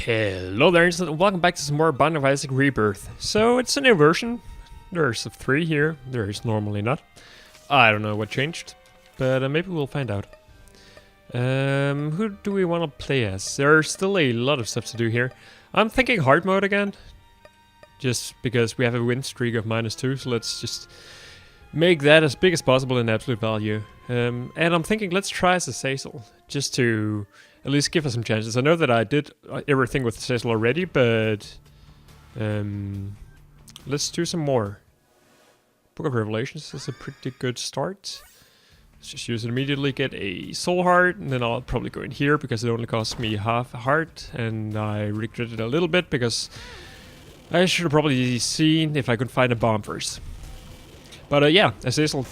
Hello there, and welcome back to some more Binding of Isaac Rebirth. So it's a new version. There's 3 here. There's normally not. I don't know what changed, but maybe we'll find out. Who do we want to play as? There's still a lot of stuff to do here. I'm thinking hard mode again, just because we have a win streak of -2, so let's just make that as big as possible in absolute value. And I'm thinking let's try as Azazel, just to at least give us some chances. I know that I did everything with Azazel already, but let's do some more. Book of Revelations is a pretty good start. Let's just use it immediately, get a soul heart, and then I'll probably go in here because it only costs me half a heart, and I regret it a little bit because I should have probably seen if I could find a bomb first. But yeah, Azazel,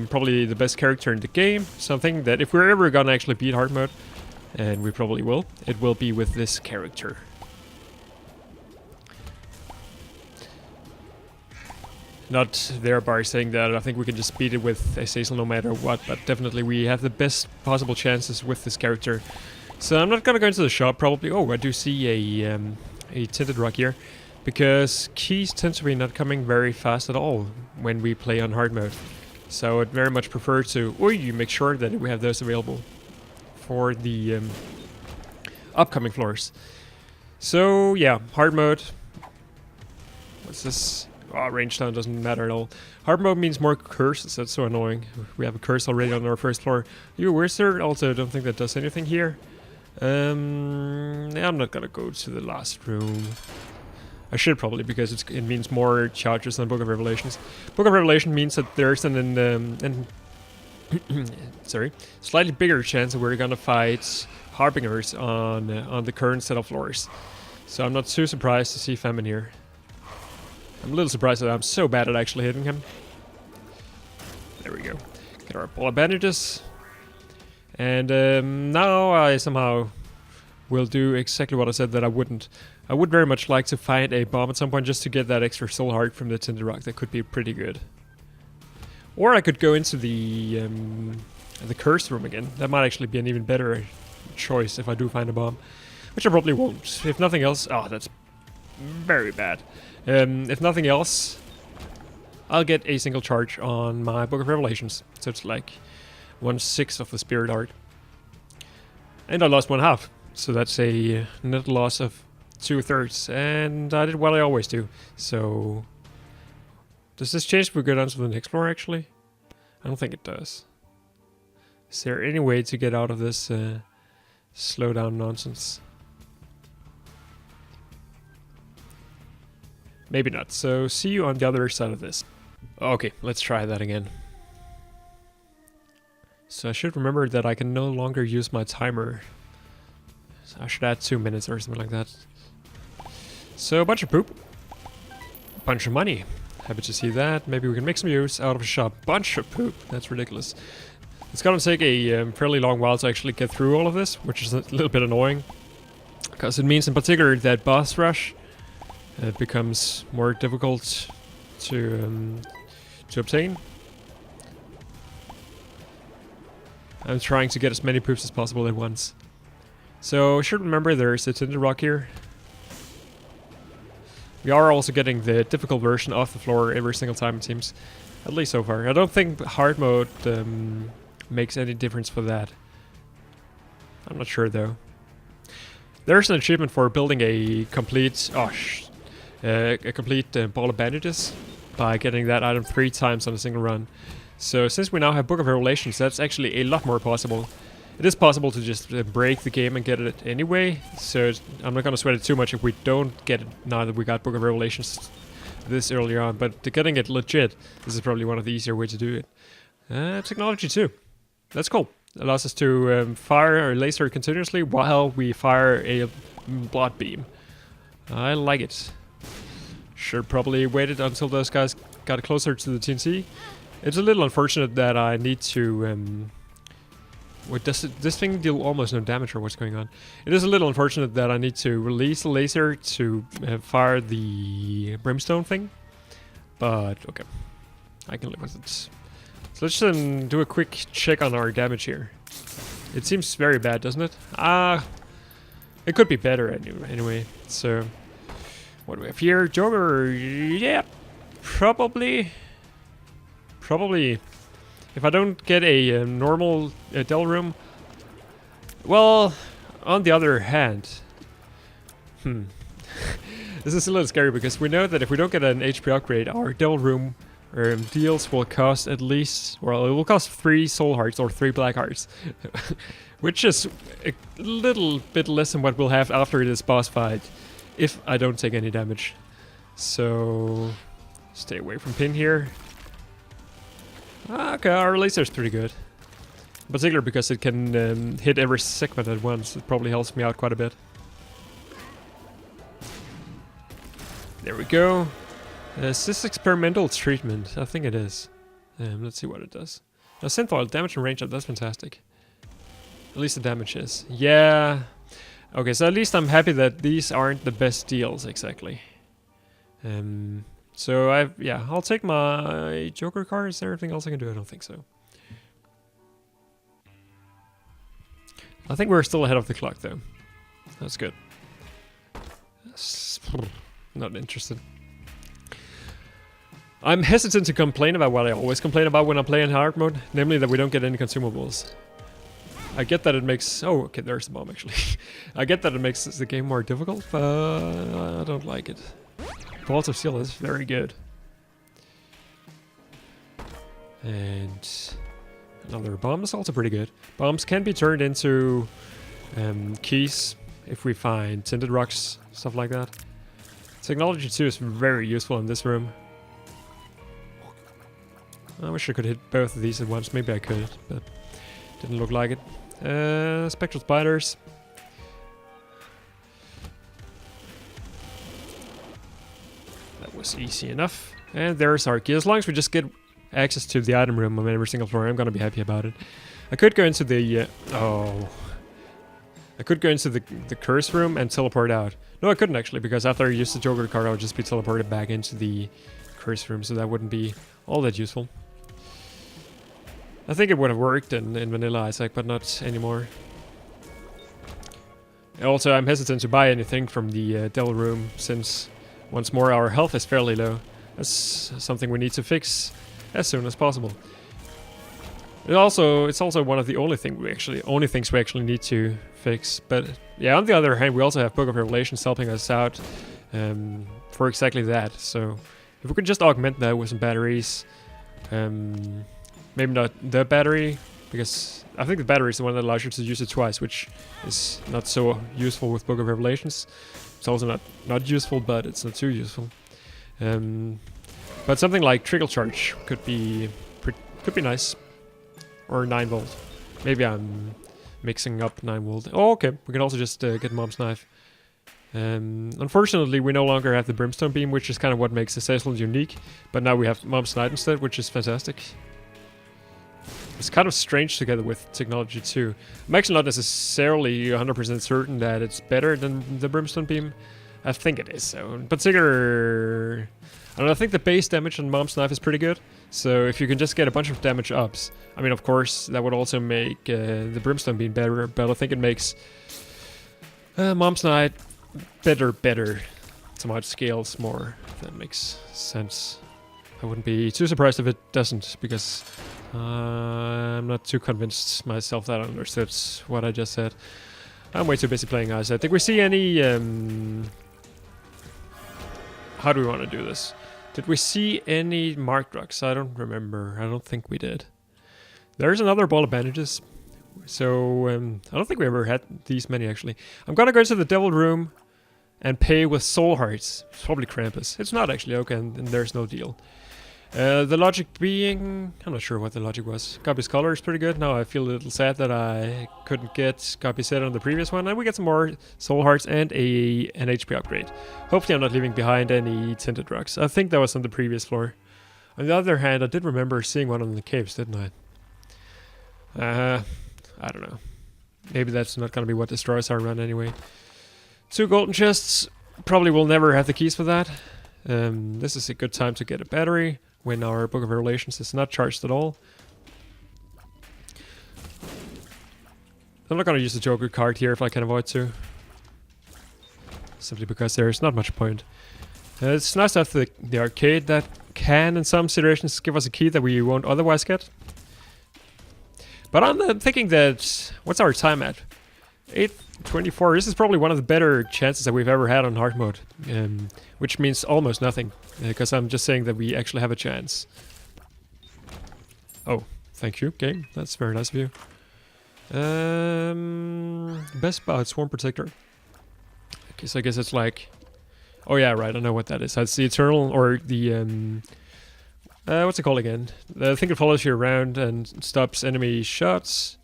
probably the best character in the game. Something that if we're ever gonna actually beat hard mode, and we probably will, it will be with this character. Not thereby saying that I think we can just beat it with Azazel no matter what, but definitely we have the best possible chances with this character. So I'm not gonna go into the shop probably. Oh, I do see a tinted rock here, because keys tend to be not coming very fast at all when we play on hard mode. So I'd very much prefer to make sure that we have those available for the upcoming floors. So yeah, hard mode. What's this? Oh, range down doesn't matter at all. Hard mode means more curses. That's so annoying. We have a curse already on our first floor. You wizard. Also, I don't think that does anything here. Yeah, I'm not gonna go to the last room. I should probably, because it means more charges than Book of Revelations. Book of Revelation means that there's an sorry, slightly bigger chance that we're gonna fight harbingers on the current set of floors. So I'm not too surprised to see Famine here. I'm a little surprised that I'm so bad at actually hitting him. There we go. Get our ball of bandages. And now I somehow will do exactly what I said that I wouldn't. I would very much like to find a bomb at some point just to get that extra soul heart from the tinted rock. That could be pretty good. Or I could go into the curse room again. That might actually be an even better choice if I do find a bomb, which I probably won't. If nothing else, oh, that's very bad. If nothing else, I'll get a single charge on my Book of Revelations. So it's like 1/6 of the spirit heart, and I lost 1/2. So that's a net loss of 2/3, and I did what I always do. So does this change if we go down to the next floor, actually? I don't think it does. Is there any way to get out of this slow down nonsense? Maybe not. So see you on the other side of this. Okay, let's try that again. So I should remember that I can no longer use my timer. So I should add 2 minutes or something like that. So a bunch of poop. Bunch of money. Happy to see that. Maybe we can make some use out of a shop. Bunch of poop. That's ridiculous. It's gonna take a fairly long while to actually get through all of this, which is a little bit annoying, because it means in particular that boss rush becomes more difficult to obtain. I'm trying to get as many poops as possible at once. So should remember there's a tinted rock here. We are also getting the difficult version of the floor every single time, it seems. At least so far. I don't think hard mode makes any difference for that. I'm not sure though. There's an achievement for building a complete ball of bandages by getting that item 3 times on a single run. So since we now have Book of Revelations, that's actually a lot more possible. It is possible to just break the game and get it anyway, so I'm not gonna sweat it too much if we don't get it now that we got Book of Revelations this early on, but to getting it legit, this is probably one of the easier ways to do it. Technology too. That's cool. It allows us to fire a laser continuously while we fire a blood beam. I like it. Should probably waited until those guys got closer to the TNT. It's a little unfortunate that I need to wait, does this thing deal almost no damage, or what's going on? It is a little unfortunate that I need to release the laser to fire the brimstone thing, but okay, I can live with it. So let's do a quick check on our damage here. It seems very bad, doesn't it? It could be better anyway. So, what do we have here? Joker, yeah, probably. If I don't get a normal Del room, well, on the other hand, this is a little scary because we know that if we don't get an HP upgrade, our Del room deals will cost at least, well, it will cost 3 soul hearts or 3 black hearts, which is a little bit less than what we'll have after this boss fight, if I don't take any damage. So, stay away from Pin here. Okay, our laser's pretty good. In particular because it can hit every segment at once. It probably helps me out quite a bit. There we go. Is this experimental treatment? I think it is. Let's see what it does. Now, synth damage and range up, that's fantastic. At least the damage is. Yeah. Okay, so at least I'm happy that these aren't the best deals, exactly. So I'll take my Joker card. Is there anything else I can do? I don't think so. I think we're still ahead of the clock, though. That's good. Not interested. I'm hesitant to complain about what I always complain about when I play in hard mode, namely that we don't get any consumables. I get that it makes... Oh, okay, there's the bomb, actually. I get that it makes the game more difficult, but I don't like it. Vault of Steel is very good. And another bomb is also pretty good. Bombs can be turned into keys if we find tinted rocks, stuff like that. Technology 2 is very useful in this room. I wish I could hit both of these at once. Maybe I could, but didn't look like it. Spectral spiders. That was easy enough. And there's our key. As long as we just get access to the item room on every single floor, I'm gonna be happy about it. I could go into the... I could go into the curse room and teleport out. No, I couldn't actually, because after I use the Joker card, I would just be teleported back into the curse room, so that wouldn't be all that useful. I think it would have worked in Vanilla Isaac, but not anymore. Also, I'm hesitant to buy anything from the Del room, since, once more, our health is fairly low. That's something we need to fix as soon as possible. It's also one of the only things we actually need to fix. But yeah, on the other hand, we also have Book of Revelations helping us out for exactly that. So if we could just augment that with some batteries, maybe not the battery, because I think the battery is the one that allows you to use it twice, which is not so useful with Book of Revelations. It's also not useful, but it's not too useful. But something like Trickle Charge could be nice. Or 9 volt. Maybe I'm mixing up 9 volt. Oh, okay. We can also just get Mom's Knife. Unfortunately, we no longer have the Brimstone Beam, which is kind of what makes Azazellized unique. But now we have Mom's Knife instead, which is fantastic. It's kind of strange together with Technology 2. I'm actually not necessarily 100% certain that it's better than the Brimstone Beam. I think it is, so. In particular... I don't know, I think the base damage on Mom's Knife is pretty good. So if you can just get a bunch of damage ups, I mean, of course, that would also make the Brimstone Beam better, but I think it makes Mom's Knife better. Somehow it scales more, if that makes sense. I wouldn't be too surprised if it doesn't, because I'm not too convinced myself that I understood what I just said. I'm way too busy playing Isaac. Did we see any... How do we want to do this? Did we see any marked rocks? I don't remember. I don't think we did. There's another ball of bandages. So, I don't think we ever had these many, actually. I'm gonna go to the Devil Room and pay with soul hearts. It's probably Krampus. It's not actually, okay, and there's no deal. The logic being... I'm not sure what the logic was. Guppy's color is pretty good. Now I feel a little sad that I couldn't get Guppy's set on the previous one. And we get some more soul hearts and an HP upgrade. Hopefully I'm not leaving behind any tinted rocks. I think that was on the previous floor. On the other hand, I did remember seeing one in the caves, didn't I? I don't know. Maybe that's not going to be what destroys our run anyway. 2 golden chests. Probably will never have the keys for that. This is a good time to get a battery when our Book of Revelations is not charged at all. I'm not going to use the Joker card here if I can avoid to. simply because there's not much point. It's nice to have the arcade that can, in some situations, give us a key that we won't otherwise get. But I'm thinking that... What's our time at? 8:24. This is probably one of the better chances that we've ever had on hard mode. Which means almost nothing. Because I'm just saying that we actually have a chance. Oh, thank you, game. That's very nice of you. Best bout, Swarm Protector. Okay, so I guess it's like... Oh yeah, right, I know what that is. That's the Eternal, or the... what's it called again? The thing that follows you around and stops enemy shots,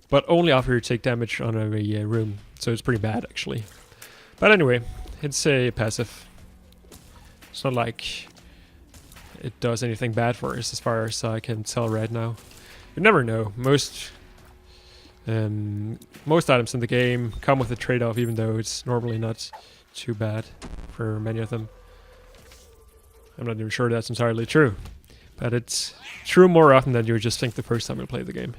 but only after you take damage on a room. So it's pretty bad, actually. But anyway, it's a passive. It's not like it does anything bad for us, as far as I can tell right now. You never know. Most items in the game come with a trade-off, even though it's normally not too bad for many of them. I'm not even sure that's entirely true. But it's true more often than you just think the first time you play the game.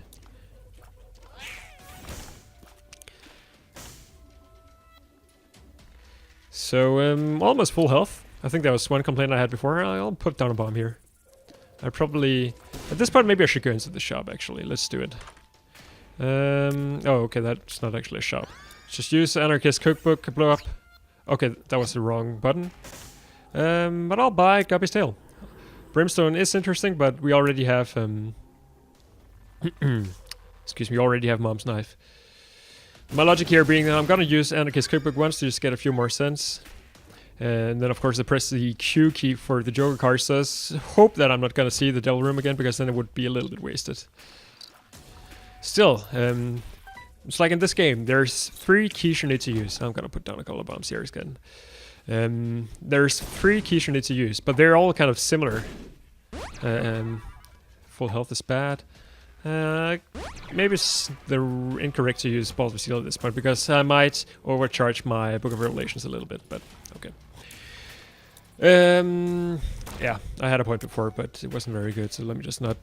So, almost full health. I think that was one complaint I had before. I'll put down a bomb here. I probably... At this point, maybe I should go into the shop, actually. Let's do it. Oh, okay, that's not actually a shop. Just use Anarchist Cookbook, blow up. Okay, that was the wrong button. But I'll buy Guppy's Tail. Brimstone is interesting, but we already have... excuse me, we already have Mom's Knife. My logic here being that I'm gonna use Anarchist Cookbook once to just get a few more cents. And then, of course, I press the Q key for the Joker card. So I hope that I'm not gonna see the Devil Room again, because then it would be a little bit wasted. Still, it's like in this game, there's 3 keys you need to use. I'm gonna put down a couple of bombs here again. There's 3 keys you need to use, but they're all kind of similar. Full health is bad. Maybe it's incorrect to use Balls of Steel at this point, because I might overcharge my Book of Revelations a little bit, but okay. Yeah, I had a point before, but it wasn't very good, so let me just not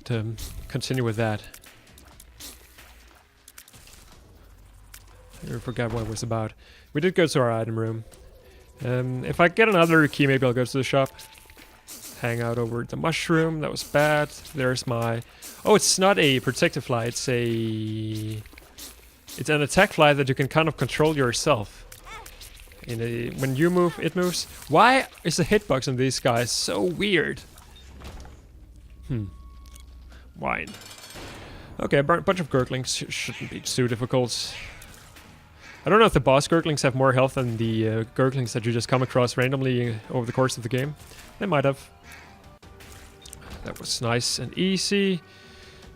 continue with that. I forgot what it was about. We did go to our item room. If I get another key, maybe I'll go to the shop. Hang out over the mushroom. That was bad. There's my... Oh, it's not a protective fly. It's an attack fly that you can kind of control yourself. When you move, it moves. Why is the hitbox on these guys so weird? Wine. Okay, a bunch of gurglings shouldn't be too difficult. I don't know if the boss gurglings have more health than the gurglings that you just come across randomly over the course of the game. They might have. That was nice and easy.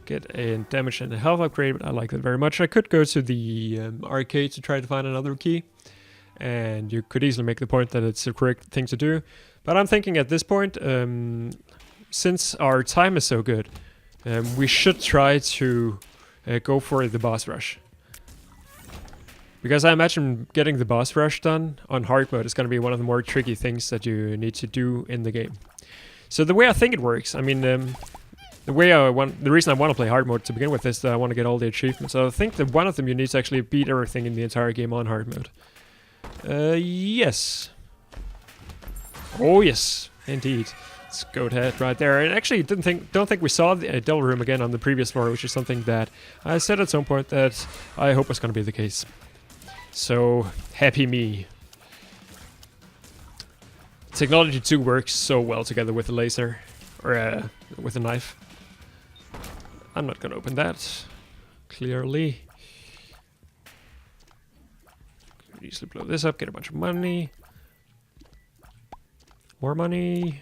Get a damage and a health upgrade, but I like that very much. I could go to the arcade to try to find another key. And you could easily make the point that it's the correct thing to do. But I'm thinking at this point, since our time is so good, we should try to go for the boss rush. Because I imagine getting the boss rush done on hard mode is going to be one of the more tricky things that you need to do in the game. So the way I think it works, I mean, the reason I want to play hard mode to begin with is that I want to get all the achievements. So I think that one of them you need to actually beat everything in the entire game on hard mode. Yes. Oh yes, indeed. It's goat head right there. And actually, don't think we saw the Devil Room again on the previous floor, which is something that I said at some point that I hope was going to be the case. So, happy me. Technology 2 works so well together with a laser, or with a knife. I'm not gonna open that, clearly. Could easily blow this up, get a bunch of money. More money.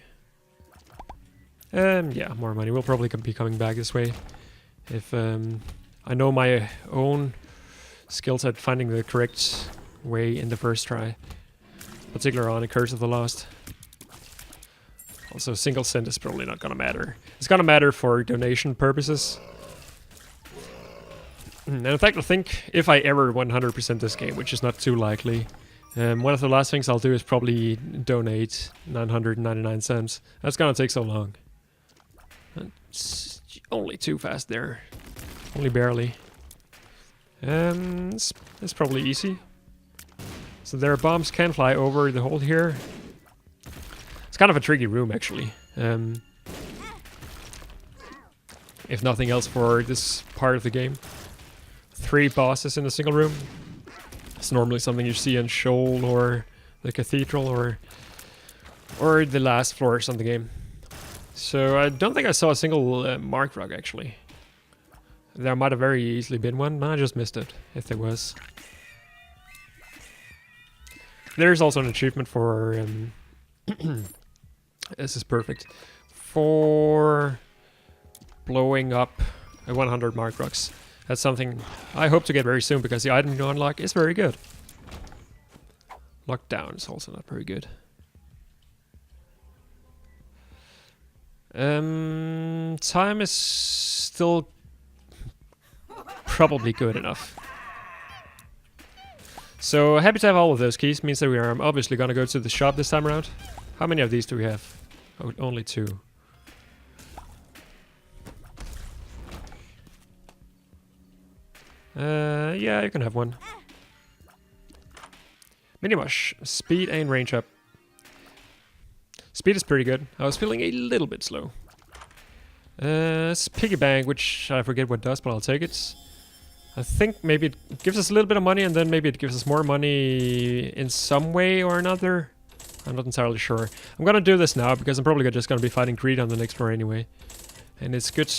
Yeah, more money. We'll probably be coming back this way. If I know my own skills at finding the correct way in the first try. Particularly on a Curse of the Lost. Also, single cent is probably not gonna matter. It's gonna matter for donation purposes. And in fact, I think if I ever 100% this game, which is not too likely, one of the last things I'll do is probably donate 999 cents. That's gonna take so long. It's only too fast there. Only barely. It's probably easy. So their bombs can fly over the hole here. It's kind of a tricky room, actually. If nothing else for this part of the game. 3 bosses in a single room. It's normally something you see in Shoal or the Cathedral or the last floors on the game. So I don't think I saw a single mark rock, actually. There might have very easily been one. I just missed it, if there was. There's also an achievement for... this is perfect. For blowing up 100 mark rocks. That's something I hope to get very soon, because the item you unlock is very good. Lockdown is also not very good. Time is still probably good enough. So happy to have all of those keys. Means that we are obviously gonna go to the shop this time around. How many of these do we have? Oh, only 2. Yeah, you can have one. Minimush. Speed and range up. Speed is pretty good. I was feeling a little bit slow. It's piggy bank, which I forget what it does, but I'll take it. I think maybe it gives us a little bit of money, and then maybe it gives us more money in some way or another. I'm not entirely sure. I'm gonna do this now, because I'm probably just gonna be fighting greed on the next floor anyway. And it's good.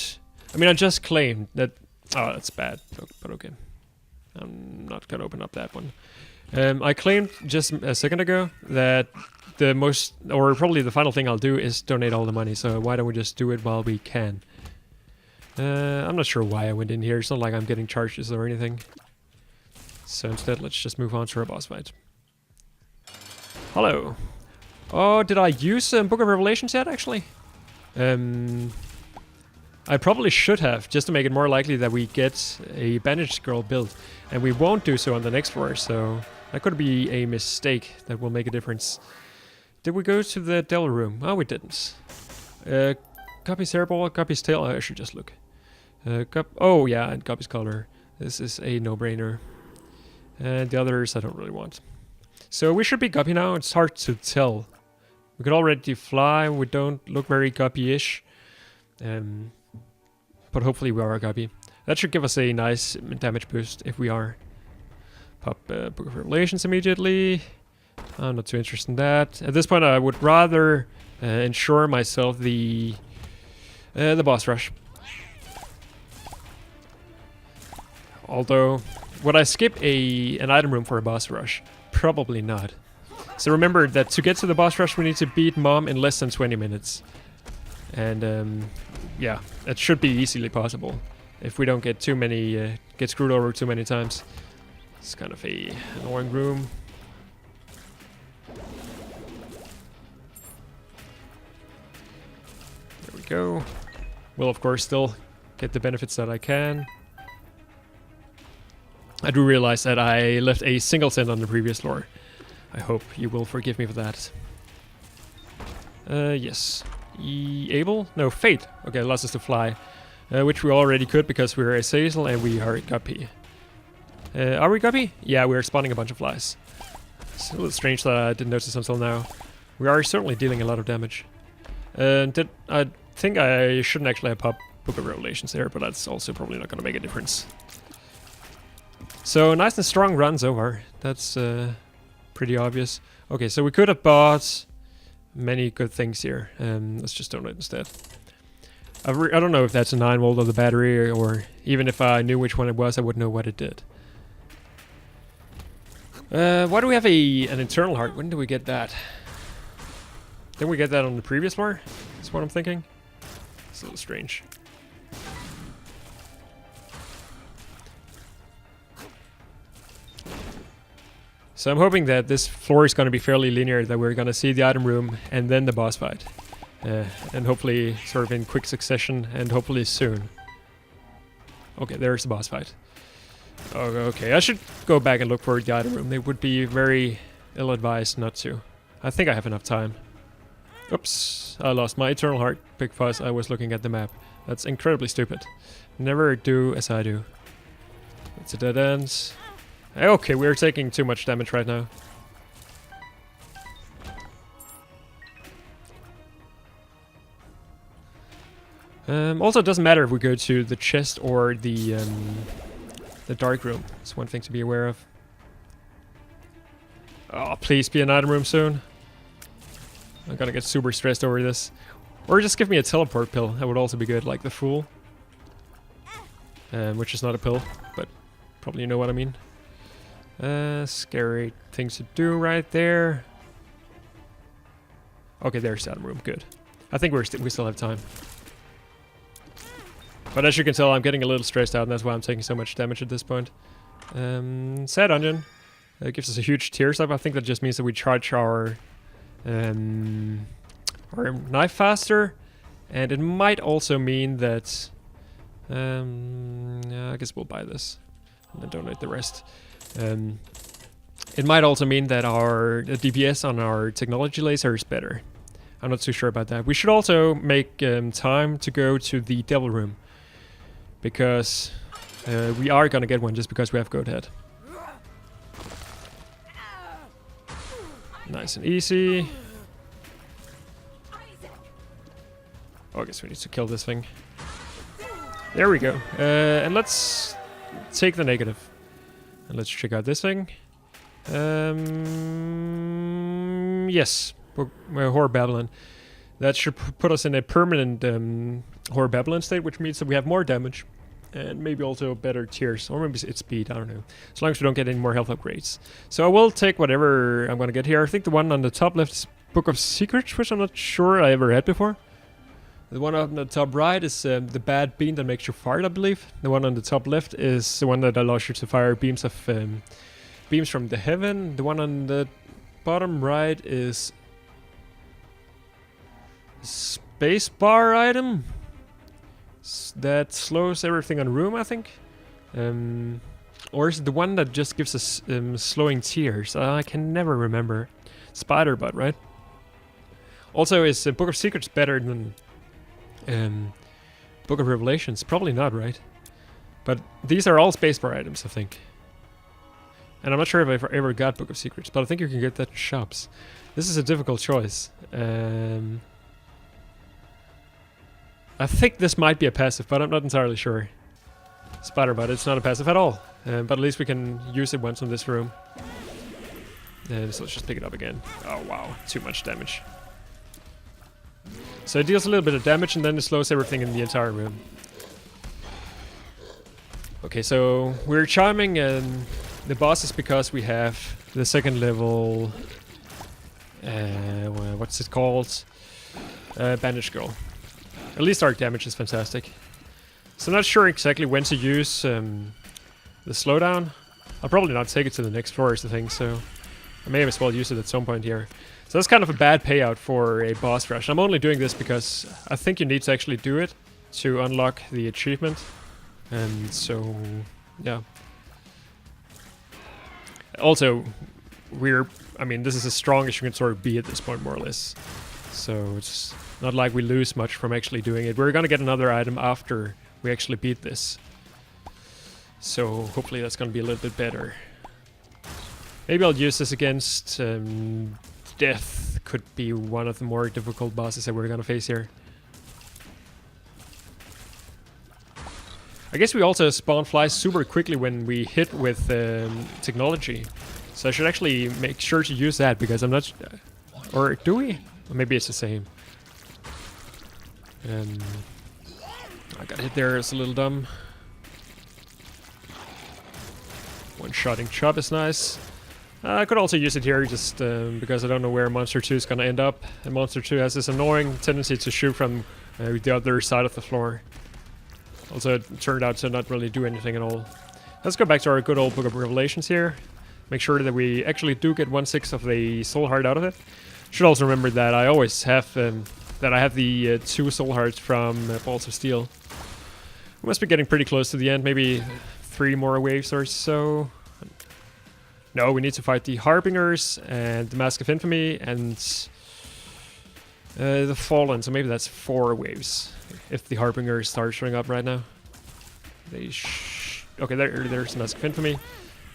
I mean, I just claimed that... Oh, that's bad, but okay. I'm not gonna open up that one. I claimed just a second ago that the most, or probably the final thing I'll do is donate all the money, so why don't we just do it while we can? I'm not sure why I went in here. It's not like I'm getting charges or anything. So instead, let's just move on to our boss fight. Hello. Oh, did I use Book of Revelations yet, actually? I probably should have, just to make it more likely that we get a bandaged girl build. And we won't do so on the next floor, so that could be a mistake that will make a difference. Did we go to the Devil Room? Oh, we didn't. Guppy's hairball, Guppy's tail. I should just look. Oh, yeah, and Guppy's color. This is a no-brainer. And the others I don't really want. So we should be Guppy now. It's hard to tell. We could already fly. We don't look very Guppy-ish. But hopefully we are a Guppy. That should give us a nice damage boost if we are. Pop Book of Revelations immediately. I'm not too interested in that. At this point I would rather ensure myself the boss rush. Although, would I skip an item room for a boss rush? Probably not. So remember that to get to the boss rush we need to beat Mom in less than 20 minutes. And yeah, that should be easily possible if we don't get too many, get screwed over too many times. It's kind of a annoying room. There we go. Will of course still get the benefits that I can. I do realize that I left a singleton on the previous floor. I hope you will forgive me for that. Yes. Able? No, Fate. Okay, allows us to fly. Which we already could because we're Azazel and we are Guppy. Are we Guppy? Yeah, we're spawning a bunch of flies. It's a little strange that I didn't notice until now. We are certainly dealing a lot of damage. I think I shouldn't actually have popped Book of Revelations there, but that's also probably not going to make a difference. So, nice and strong run so far. That's pretty obvious. Okay, so we could have bought many good things here. Let's just donate instead. I don't know if that's a 9 volt of the battery, or even if I knew which one it was, I wouldn't know what it did. Why do we have an internal heart? When did we get that? Didn't we get that on the previous floor? That's what I'm thinking. It's a little strange. So I'm hoping that this floor is going to be fairly linear, that we're going to see the item room and then the boss fight. And hopefully sort of in quick succession and hopefully soon. Okay, there's the boss fight. Oh, okay, I should go back and look for the item room. It would be very ill-advised not to. I think I have enough time. Oops, I lost my eternal heart because I was looking at the map. That's incredibly stupid. Never do as I do. It's a dead end. Okay, we're taking too much damage right now. Also, it doesn't matter if we go to the chest or the dark room. It's one thing to be aware of. Oh, please be an item room soon. I'm gonna get super stressed over this. Or just give me a teleport pill. That would also be good, like the Fool. Which is not a pill, but probably you know what I mean. Scary things to do right there. Okay, there's the item room. Good. I think we still have time. But as you can tell, I'm getting a little stressed out, and that's why I'm taking so much damage at this point. Sad onion. It gives us a huge tears up. I think that just means that we charge our knife faster, and it might also mean that yeah, I guess we'll buy this and then donate the rest. It might also mean that our DPS on our technology laser is better. I'm not too sure about that. We should also make time to go to the devil room, because we are gonna get one just because we have goat head. Nice and easy. Oh, I guess we need to kill this thing. There we go. And let's take the negative. And let's check out this thing. Yes. Horror Babylon. That should put us in a permanent Horror Babylon state, which means that we have more damage. And maybe also better tiers. Or maybe it's speed, I don't know. As long as we don't get any more health upgrades. So I will take whatever I'm going to get here. I think the one on the top left is Book of Secrets, which I'm not sure I ever had before. The one on the top right is the bad beam that makes you fart, I believe. The one on the top left is the one that allows you to fire beams of beams from the heaven. The one on the bottom right is spacebar item that slows everything on room, I think. Or is it the one that just gives us slowing tears? I can never remember. Spider butt, right? Also, is Book of Secrets better than Book of Revelations? Probably not, right? But these are all spacebar items, I think. And I'm not sure if I've ever got Book of Secrets, but I think you can get that in shops. This is a difficult choice. I think this might be a passive, but I'm not entirely sure. Spider butt, it's not a passive at all. But at least we can use it once in this room. So let's just pick it up again. Oh wow, too much damage. So it deals a little bit of damage and then it slows everything in the entire room. Okay, so we're charming the bosses because we have the second level... what's it called? Bandage Girl. At least arc damage is fantastic. So I'm not sure exactly when to use the slowdown. I'll probably not take it to the next floor is the thing, so I may as well use it at some point here. So that's kind of a bad payout for a boss rush. I'm only doing this because I think you need to actually do it to unlock the achievement. And so, yeah. Also, I mean, this is as strong as you can sort of be at this point, more or less. So it's not like we lose much from actually doing it. We're gonna get another item after we actually beat this. So hopefully that's gonna be a little bit better. Maybe I'll use this against Death. Could be one of the more difficult bosses that we're gonna face here. I guess we also spawn flies super quickly when we hit with technology. So I should actually make sure to use that because I'm not... or do we? Or maybe it's the same. I got hit there, it's a little dumb. One-shotting chop is nice. I could also use it here just because I don't know where Monster 2 is gonna end up. And Monster 2 has this annoying tendency to shoot from the other side of the floor. Also, it turned out to not really do anything at all. Let's go back to our good old Book of Revelations here. Make sure that we actually do get 1/6 of the soul heart out of it. Should also remember that I always have that I have the 2 soul hearts from Balls of Steel. We must be getting pretty close to the end. Maybe 3 more waves or so. No, we need to fight the Harbingers and the Mask of Infamy and the Fallen. So maybe that's 4 waves. If the Harbingers start showing up right now. Okay, there's the Mask of Infamy.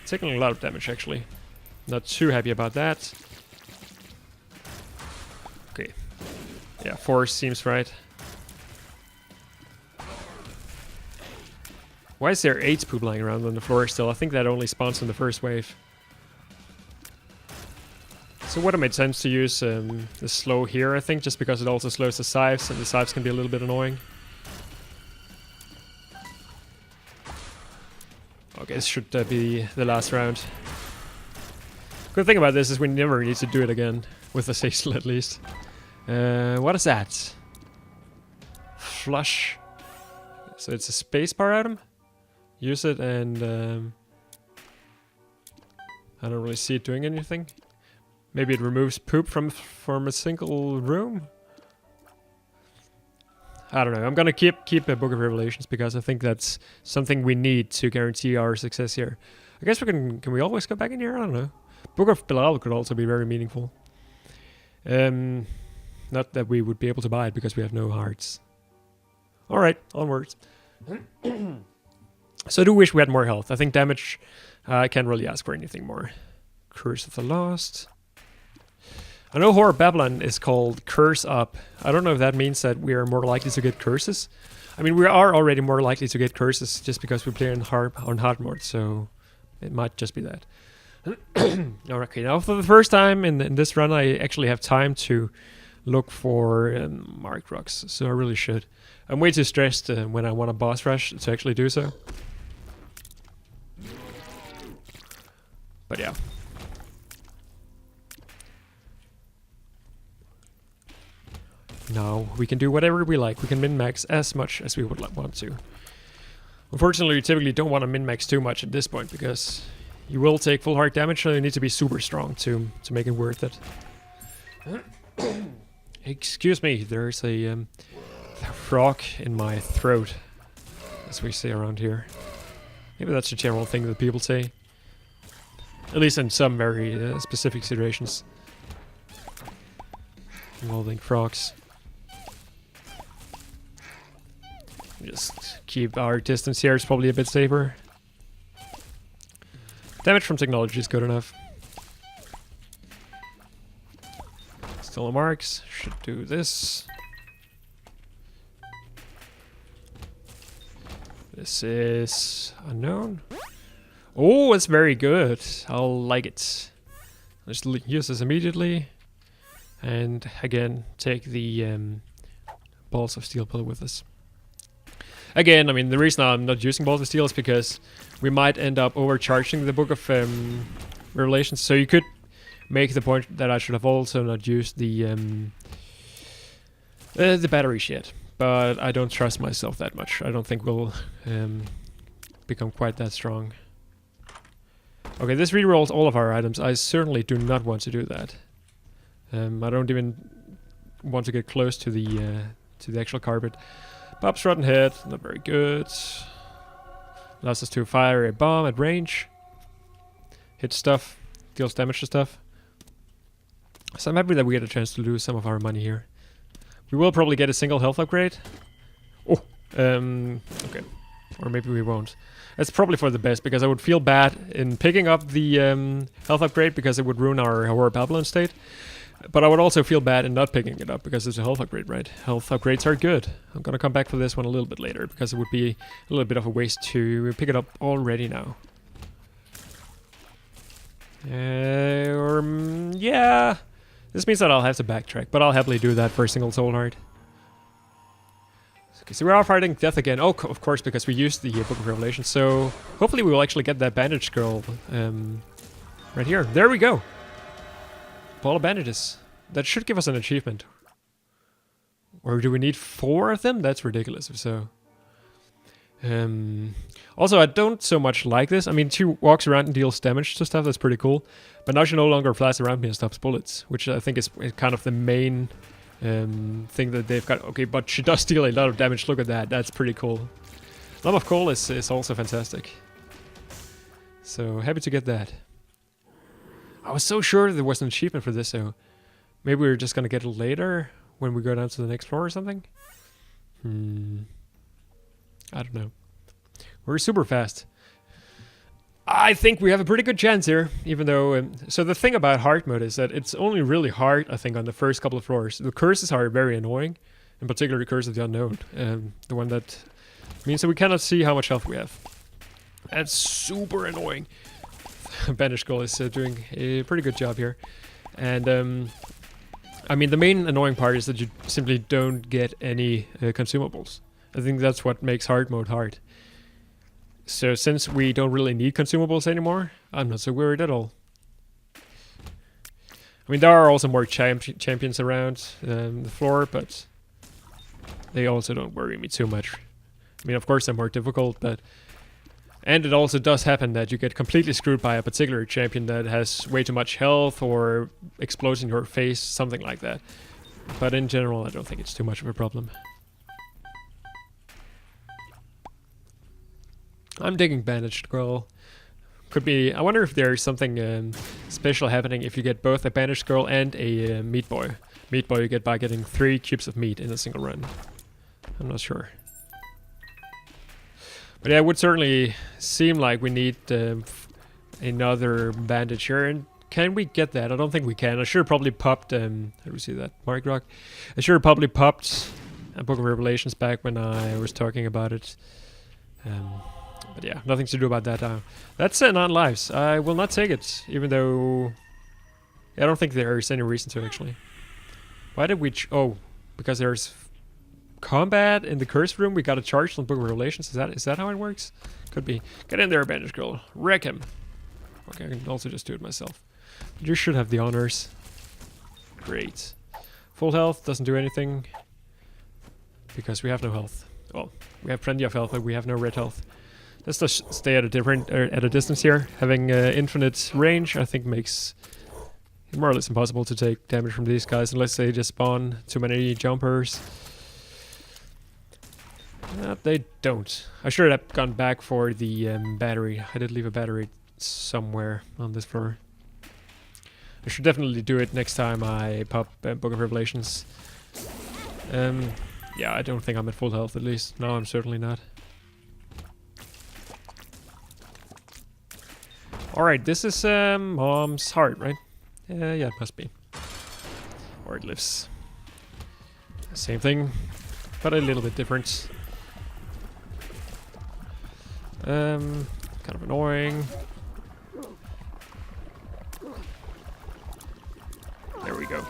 Taking a lot of damage actually. Not too happy about that. Okay. Yeah, 4 seems right. Why is there 8 poop lying around on the floor still? I think that only spawns in the first wave. So would have made sense to use the slow here, I think, just because it also slows the scythes, and the scythes can be a little bit annoying. Okay, this should be the last round. Good thing about this is we never need to do it again, with the Azazel at least. What is that? Flush. So it's a spacebar item. Use it and... I don't really see it doing anything. Maybe it removes poop from a single room? I don't know. I'm gonna keep a Book of Revelations because I think that's something we need to guarantee our success here. I guess we can we always go back in here? I don't know. Book of Belial could also be very meaningful. Not that we would be able to buy it because we have no hearts. Alright, onwards. So I do wish we had more health. I think damage, I can't really ask for anything more. Curse of the Lost. I know Horror Babylon is called Curse Up. I don't know if that means that we are more likely to get curses. I mean, we are already more likely to get curses just because we play on hard mode, so it might just be that. Okay, now for the first time in this run, I actually have time to look for marked rocks, so I really should. I'm way too stressed when I want a boss rush to actually do so. But yeah. Now we can do whatever we like. We can min-max as much as we would want to. Unfortunately, you typically don't want to min-max too much at this point because you will take full heart damage, so you need to be super strong to make it worth it. Excuse me, there's a frog in my throat, as we say around here. Maybe that's a general thing that people say. At least in some very specific situations involving frogs. Just keep our distance here, it's probably a bit safer. Damage from technology is good enough. Still no marks, should do this. This is unknown. Oh, it's very good. I'll like it. Let's use this immediately. And again, take the balls of steel pillar with us. Again, I mean, the reason I'm not using balls of steel is because we might end up overcharging the Book of Revelations. So you could make the point that I should have also not used the batteries yet. But I don't trust myself that much. I don't think we'll become quite that strong. Okay, this rerolls all of our items. I certainly do not want to do that. I don't even want to get close to the actual carpet. Bob's rotten head, not very good. Allows us to fire a bomb at range. Hit stuff, deals damage to stuff. So I'm happy that we get a chance to lose some of our money here. We will probably get a single health upgrade. Oh, okay. Or maybe we won't. That's probably for the best, because I would feel bad in picking up the health upgrade because it would ruin our Horror Babylon state. But I would also feel bad in not picking it up because it's a health upgrade, right? Health upgrades are good. I'm gonna come back for this one a little bit later because it would be a little bit of a waste to pick it up already now. Yeah. This means that I'll have to backtrack, but I'll happily do that for a single soul heart. Okay, so we are fighting death again. Oh, of course, because we used the Book of Revelation. So hopefully we will actually get that bandage girl right here. There we go. Ball of bandages. That should give us an achievement. Or do we need 4 of them? That's ridiculous if so. Also, I don't so much like this. I mean, she walks around and deals damage to stuff. That's pretty cool. But now she no longer flies around me and stops bullets, which I think is kind of the main thing that they've got. Okay, but she does deal a lot of damage. Look at that. That's pretty cool. Lump of Coal is also fantastic. So, happy to get that. I was so sure there was an achievement for this, so maybe we're just gonna get it later when we go down to the next floor or something? I don't know. We're super fast. I think we have a pretty good chance here, even though... so the thing about hard mode is that it's only really hard, I think, on the first couple of floors. The curses are very annoying, in particular the Curse of the Unknown. The one that means that we cannot see how much health we have. That's super annoying. Bandage Skull is doing a pretty good job here. And I mean, the main annoying part is that you simply don't get any consumables. I think that's what makes hard mode hard. So since we don't really need consumables anymore, I'm not so worried at all. I mean, there are also more champions around the floor, but they also don't worry me too much. I mean, of course they're more difficult, but... And it also does happen that you get completely screwed by a particular champion that has way too much health or explodes in your face, something like that. But in general, I don't think it's too much of a problem. I'm digging Bandaged Girl. Could be... I wonder if there's something special happening if you get both a Bandaged Girl and a Meat Boy. Meat Boy you get by getting 3 cubes of meat in a single run. I'm not sure. But yeah, it would certainly seem like we need another bandage here. And can we get that? I don't think we can. I should have probably popped... how do we see that? Mark Rock? I should have probably popped a Book of Revelations back when I was talking about it. But yeah, nothing to do about that now. That's 9 lives. I will not take it, even though... I don't think there's any reason to, actually. Why did we... oh, because there's... combat in the curse room. We got a charge on Book of Revelations. Is that how it works? Could be. Get in there, Bandage Girl. Wreck him. Okay, I can also just do it myself. You should have the honors. Great. Full health doesn't do anything because we have no health. Well, we have plenty of health, but we have no red health. Let's just stay at a distance here. Having infinite range, I think, makes it more or less impossible to take damage from these guys unless they just spawn too many jumpers. They don't. I should have gone back for the battery. I did leave a battery somewhere on this floor. I should definitely do it next time I pop Book of Revelations. Yeah, I don't think I'm at full health, at least. No, I'm certainly not. Alright, this is Mom's heart, right? Yeah, it must be. Or it lives. Same thing, but a little bit different. Kind of annoying. There we go.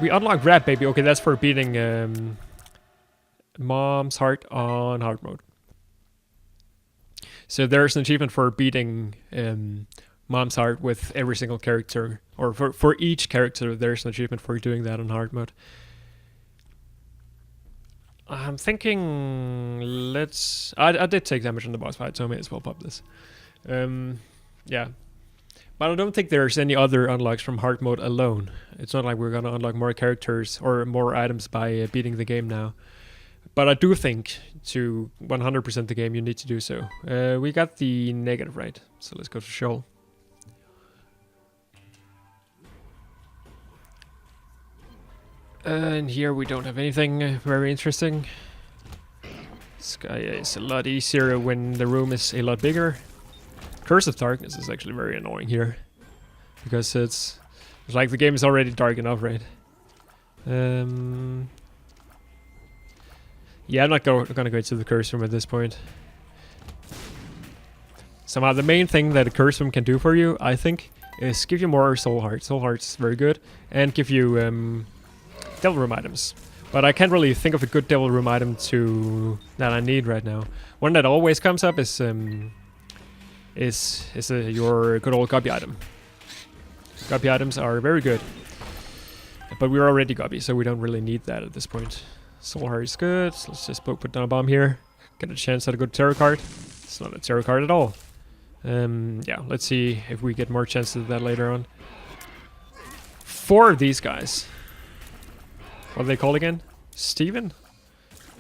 We unlock Rat Baby. Okay, that's for beating Mom's heart on hard mode. So there's an achievement for beating Mom's heart with every single character. Or for each character, there's an achievement for doing that on hard mode. I'm thinking, let's... I did take damage on the boss fight, so I may as well pop this. Yeah. But I don't think there's any other unlocks from hard mode alone. It's not like we're gonna unlock more characters or more items by beating the game now. But I do think to 100% the game you need to do so. We got the negative right, so let's go to Shoal. And here we don't have anything very interesting. Sky is a lot easier when the room is a lot bigger. Curse of Darkness is actually very annoying here. Because it's like the game is already dark enough, right? Yeah, I'm not gonna go into the curse room at this point. Somehow the main thing that a curse room can do for you, I think, is give you more soul hearts. Soul hearts is very good. And give you devil room items. But I can't really think of a good devil room item that I need right now. One that always comes up is your good old guppy item. Guppy items are very good. But we're already guppy, so we don't really need that at this point. Soul heart is good. So let's just put down a bomb here. Get a chance at a good tarot card. It's not a tarot card at all. Yeah, let's see if we get more chances of that later on. 4 of these guys. What are they called again? Steven?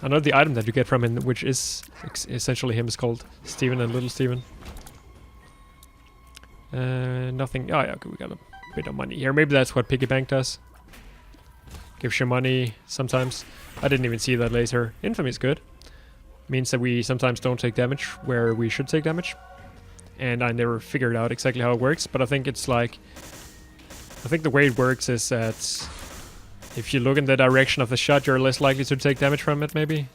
I know the item that you get from him, which is essentially him, is called Steven and Little Steven. Nothing. Oh yeah, okay, we got a bit of money here. Maybe that's what Piggy Bank does. Gives you money sometimes. I didn't even see that laser. Infamy is good. Means that we sometimes don't take damage where we should take damage. And I never figured out exactly how it works, but I think it's like... I think the way it works is that if you look in the direction of the shot, you're less likely to take damage from it, maybe.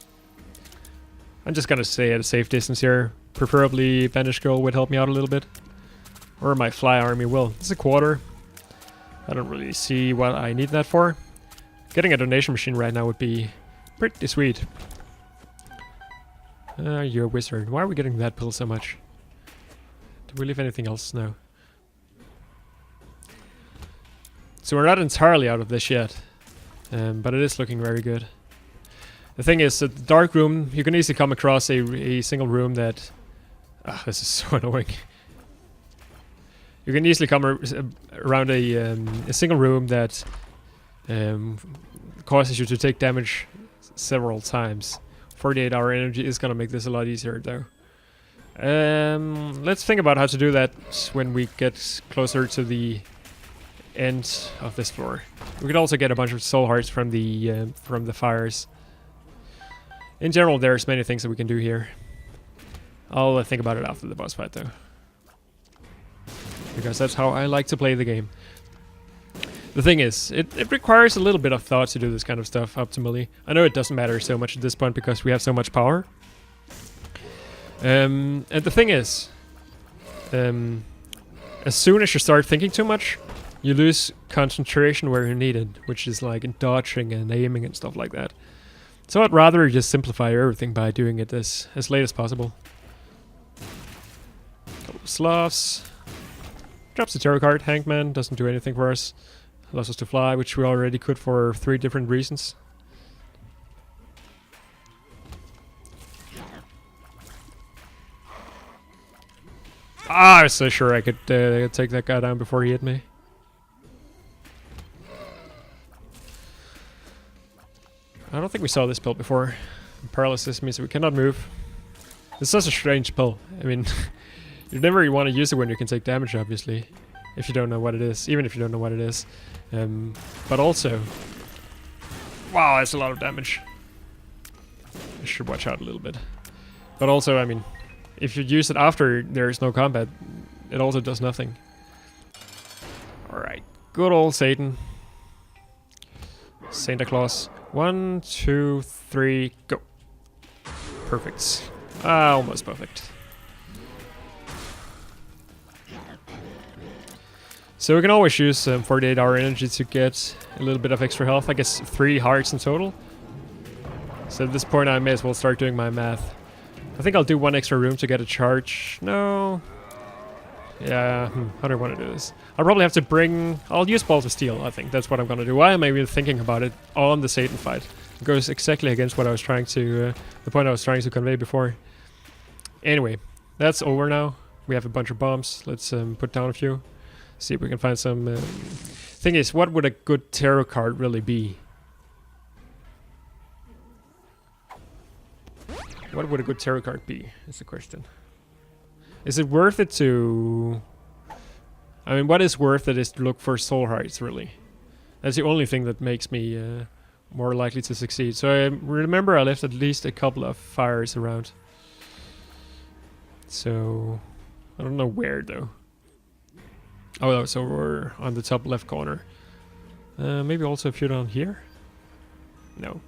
I'm just gonna stay at a safe distance here. Preferably Bandage Girl would help me out a little bit. Or my Fly Army will. It's a quarter. I don't really see what I need that for. Getting a donation machine right now would be pretty sweet. You're a wizard. Why are we getting that pill so much? Do we leave anything else? No. So we're not entirely out of this yet. But it is looking very good. The thing is, the dark room, you can easily come across a single room that... this is so annoying. You can easily come around a single room that causes you to take damage several times. 48-hour energy is gonna make this a lot easier though. Let's think about how to do that when we get closer to the end of this floor. We could also get a bunch of soul hearts from the fires. In general, there's many things that we can do here. I'll think about it after the boss fight though. Because that's how I like to play the game. The thing is, it requires a little bit of thought to do this kind of stuff optimally. I know it doesn't matter so much at this point because we have so much power. And the thing is, as soon as you start thinking too much, you lose concentration where you need it, which is like in dodging and aiming and stuff like that. So I'd rather just simplify everything by doing it as late as possible. Couple of sloths. Drops the tarot card. Hangman doesn't do anything for us. Allows us to fly, which we already could for 3 different reasons. I was so sure I could take that guy down before he hit me. I don't think we saw this pill before. Paralysis means we cannot move. It's such a strange pill. I mean, you never want to use it when you can take damage, obviously. If you don't know what it is. Even if you don't know what it is. But also... Wow, that's a lot of damage. I should watch out a little bit. But also, I mean, if you use it after there is no combat, it also does nothing. Alright. Good old Satan. Santa Claus. 1, 2, 3, go. Perfect. Almost perfect. So we can always use 48-hour energy to get a little bit of extra health. I guess 3 hearts in total. So at this point I may as well start doing my math. I think I'll do 1 extra room to get a charge. No. Yeah, how do I want to do this? I'll probably have to bring... I'll use Balls of Steel, I think. That's what I'm going to do. Why am I even thinking about it on the Satan fight? It goes exactly against what I was trying to... the point I was trying to convey before. Anyway, that's over now. We have a bunch of bombs. Let's put down a few. See if we can find some... Thing is, what would a good tarot card really be? What would a good tarot card be, is the question. Is it worth it to... I mean, what is worth it is to look for soul hearts, really. That's the only thing that makes me more likely to succeed. So I remember I left at least a couple of fires around. So... I don't know where, though. Oh, no, so we're on the top left corner. Maybe also a few down here? No.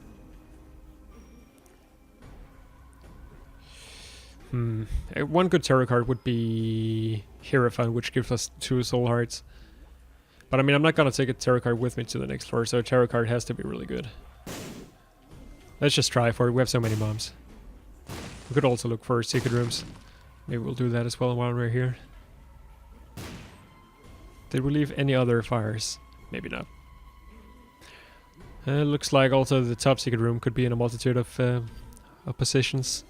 One good tarot card would be Hierophant, which gives us 2 soul hearts. But I mean, I'm not gonna take a tarot card with me to the next floor, so a tarot card has to be really good. Let's just try for it. We have so many bombs. We could also look for secret rooms. Maybe we'll do that as well while we're here. Did we leave any other fires? Maybe not. Looks like also the top secret room could be in a multitude of positions.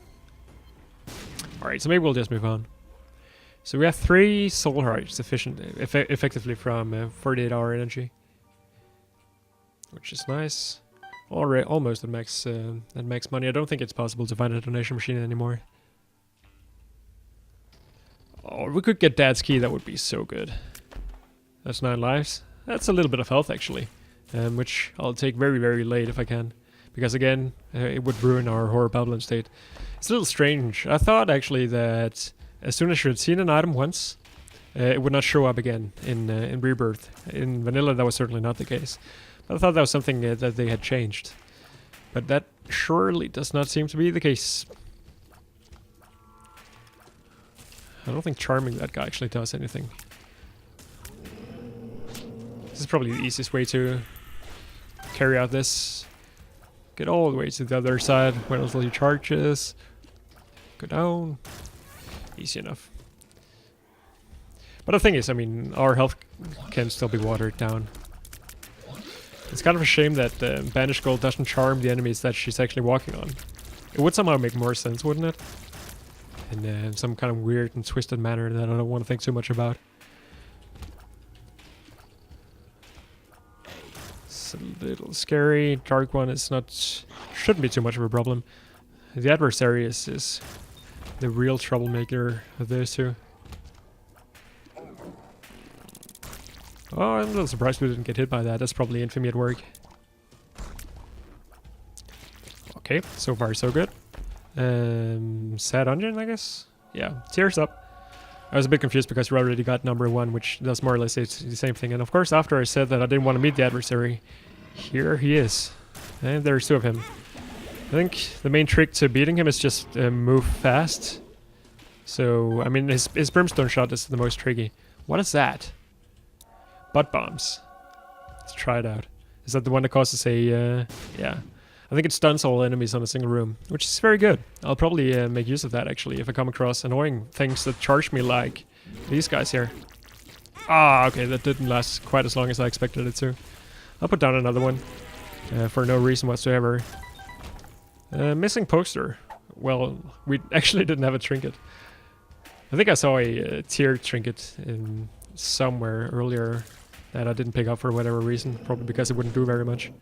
Alright, so maybe we'll just move on. So we have 3 soul hearts effectively from 48-hour energy. Which is nice. Already almost at max money. I don't think it's possible to find a donation machine anymore. Oh, we could get Dad's Key, that would be so good. That's 9 lives. That's a little bit of health actually. Which I'll take very, very late if I can. Because again, it would ruin our Horror Babylon state. It's a little strange. I thought actually that as soon as you had seen an item once, it would not show up again in Rebirth. In Vanilla that was certainly not the case. But I thought that was something that they had changed. But that surely does not seem to be the case. I don't think charming that guy actually does anything. This is probably the easiest way to carry out this. Get all the way to the other side when until he charges. Go down. Easy enough. But the thing is, I mean, our health can still be watered down. It's kind of a shame that Banished Girl doesn't charm the enemies that she's actually walking on. It would somehow make more sense, wouldn't it? In some kind of weird and twisted manner that I don't want to think too much about. It's a little scary. Dark One is not... shouldn't be too much of a problem. The adversary is the real troublemaker of those two. Oh, I'm a little surprised we didn't get hit by that. That's probably infamy at work. Okay, so far so good. Sad Onion, I guess? Yeah, tears up. I was a bit confused because we already got number 1, which does more or less the same thing. And of course, after I said that I didn't want to meet the adversary, here he is. And there's 2 of him. I think the main trick to beating him is just move fast. So, I mean, his Brimstone shot is the most tricky. What is that? Butt bombs. Let's try it out. Is that the one that causes a... yeah. I think it stuns all enemies on a single room, which is very good. I'll probably make use of that, actually, if I come across annoying things that charge me like these guys here. Ah, okay, that didn't last quite as long as I expected it to. I'll put down another one for no reason whatsoever. Missing poster. Well, we actually didn't have a trinket. I think I saw a tier trinket in somewhere earlier that I didn't pick up for whatever reason. Probably because it wouldn't do very much.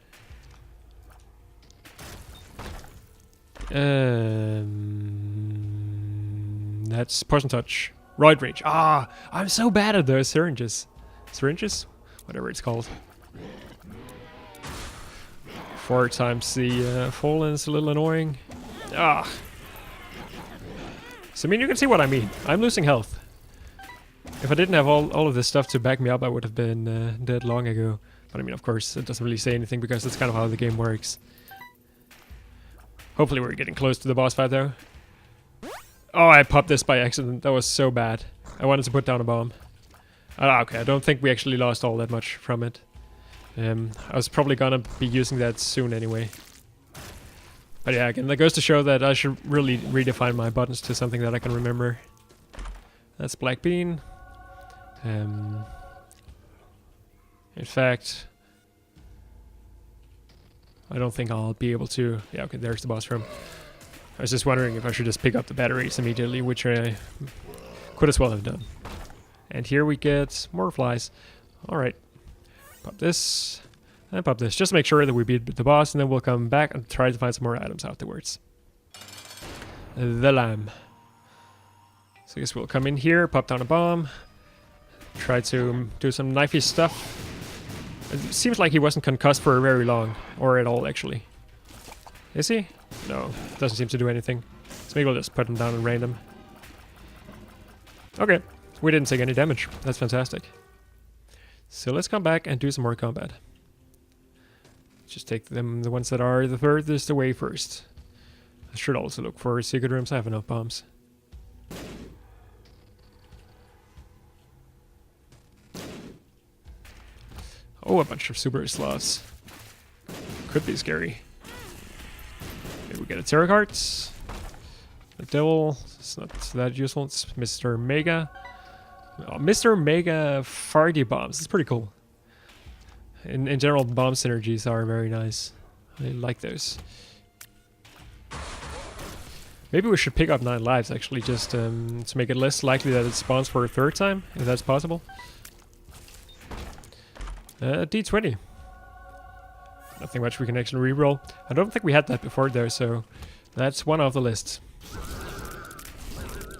That's Poison Touch. Roid Rage. Ah, I'm so bad at those syringes. Syringes? Whatever it's called. 4 times the fallen is a little annoying. Ah. So I mean, you can see what I mean. I'm losing health. If I didn't have all of this stuff to back me up, I would have been dead long ago. But I mean, of course, it doesn't really say anything because that's kind of how the game works. Hopefully we're getting close to the boss fight though. Oh, I popped this by accident. That was so bad. I wanted to put down a bomb. Okay, I don't think we actually lost all that much from it. I was probably gonna be using that soon anyway. But yeah, again, that goes to show that I should really redefine my buttons to something that I can remember. That's Black Bean. In fact... I don't think I'll be able to... Yeah, okay, there's the boss room. I was just wondering if I should just pick up the batteries immediately, which I could as well have done. And here we get more flies. Alright. Pop this. And pop this. Just to make sure that we beat the boss, and then we'll come back and try to find some more items afterwards. The lamb. So I guess we'll come in here, pop down a bomb. Try to do some knifey stuff. It seems like he wasn't concussed for very long, or at all actually. Is he? No, doesn't seem to do anything. So maybe we'll just put him down at random. Okay, we didn't take any damage. That's fantastic. So let's come back and do some more combat. Just take them, the ones that are the furthest away first. I should also look for secret rooms. I have enough bombs. Oh, a bunch of super sloths. Could be scary. Maybe we get a tarot cards. The devil. It's not that useful. It's Mr. Mega. Oh, Mr. Mega farty bombs. It's pretty cool. In general, bomb synergies are very nice. I like those. Maybe we should pick up 9 lives actually, just to make it less likely that it spawns for a 3rd time, if that's possible. D20. Nothing much we can actually reroll. I don't think we had that before though, so that's one off the list.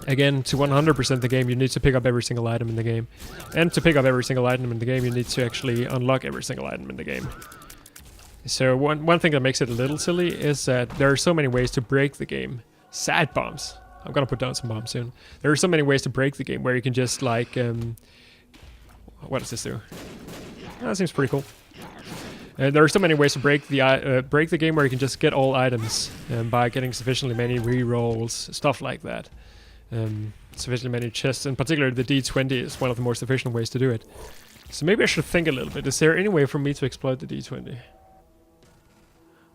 Again, to 100% the game, you need to pick up every single item in the game. And to pick up every single item in the game, you need to actually unlock every single item in the game. So one thing that makes it a little silly is that there are so many ways to break the game. Sad bombs. I'm gonna put down some bombs soon. There are so many ways to break the game where you can just like... what does this do? That seems pretty cool. There are so many ways to break the game where you can just get all items by getting sufficiently many rerolls, stuff like that. sufficiently many chests, in particular the D20 is one of the most efficient ways to do it. So maybe I should think a little bit. Is there any way for me to exploit the D20?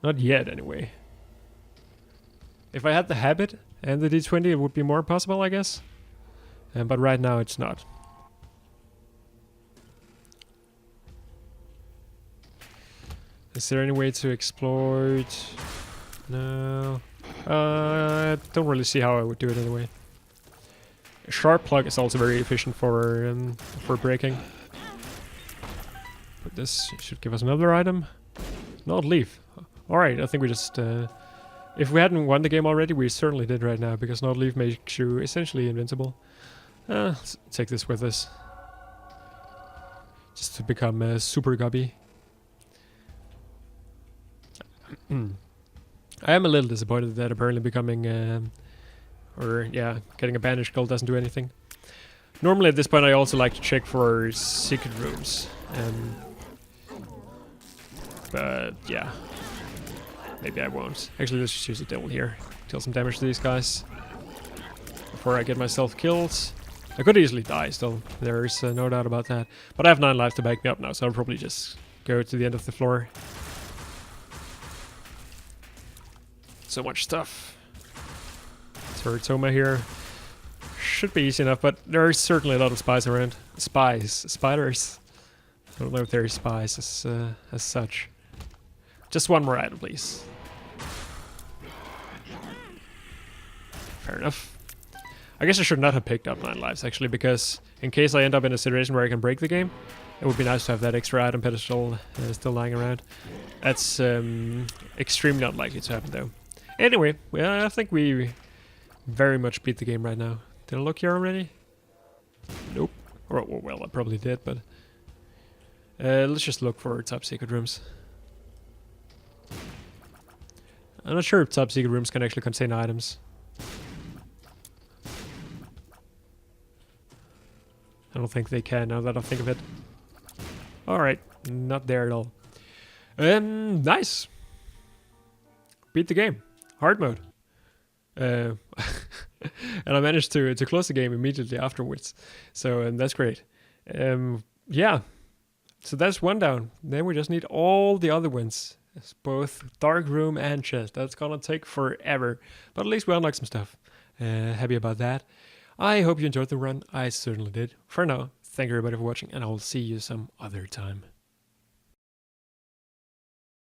Not yet, anyway. If I had the habit and the D20, it would be more possible, I guess. But right now, it's not. Is there any way to exploit? No. I don't really see how I would do it anyway. A sharp plug is also very efficient for breaking. But this should give us another item. Not leaf. Alright, I think we just... if we hadn't won the game already, we certainly did right now, because not leaf makes you essentially invincible. Let's take this with us. Just to become super gubby. I am a little disappointed that apparently becoming... getting a banished gold doesn't do anything. Normally at this point I also like to check for secret rooms. But yeah. Maybe I won't. Actually, let's just use a devil here. Deal some damage to these guys. Before I get myself killed. I could easily die still. There's no doubt about that. But I have 9 life to back me up now, so I'll probably just go to the end of the floor. So much stuff. Teratoma here. Should be easy enough, but there are certainly a lot of spies around. Spiders. I don't know if they're spies as such. Just one more item, please. Fair enough. I guess I should not have picked up 9 lives, actually, because in case I end up in a situation where I can break the game, it would be nice to have that extra item pedestal still lying around. That's extremely unlikely to happen, though. Anyway, well, I think we very much beat the game right now. Did I look here already? Nope. Or, well, I probably did, but... let's just look for top secret rooms. I'm not sure if top secret rooms can actually contain items. I don't think they can, now that I think of it. Alright, not there at all. Nice! Beat the game. Hard mode. And I managed to close the game immediately afterwards. So that's great. Yeah. So that's one down. Then we just need all the other ones. It's both dark room and chest. That's gonna take forever. But at least we unlocked some stuff. Happy about that. I hope you enjoyed the run. I certainly did. For now, thank you everybody for watching, and I will see you some other time.